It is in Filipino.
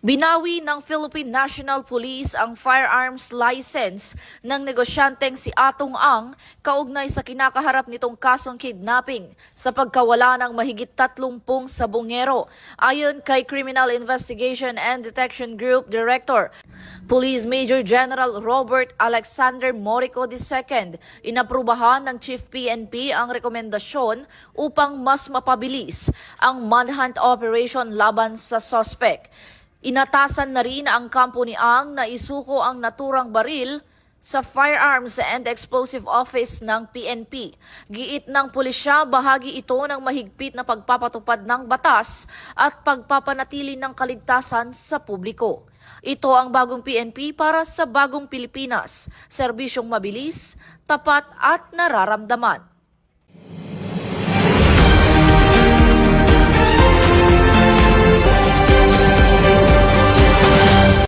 Binawi ng Philippine National Police ang firearms license ng negosyanteng si Atong Ang kaugnay sa kinakaharap nitong kasong kidnapping sa pagkawala ng mahigit 30 sabongero. Ayon kay Criminal Investigation and Detection Group Director, Police Major General Robert Alexander Morico II, inaprubahan ng Chief PNP ang rekomendasyon upang mas mapabilis ang manhunt operation laban sa suspect. Inatasan na rin ang kampo ni Ang na isuko ang naturang baril sa Firearms and Explosive Office ng PNP. Giit ng pulisya, bahagi ito ng mahigpit na pagpapatupad ng batas at pagpapanatili ng kaligtasan sa publiko. Ito ang bagong PNP para sa bagong Pilipinas, serbisyong mabilis, tapat at nararamdaman.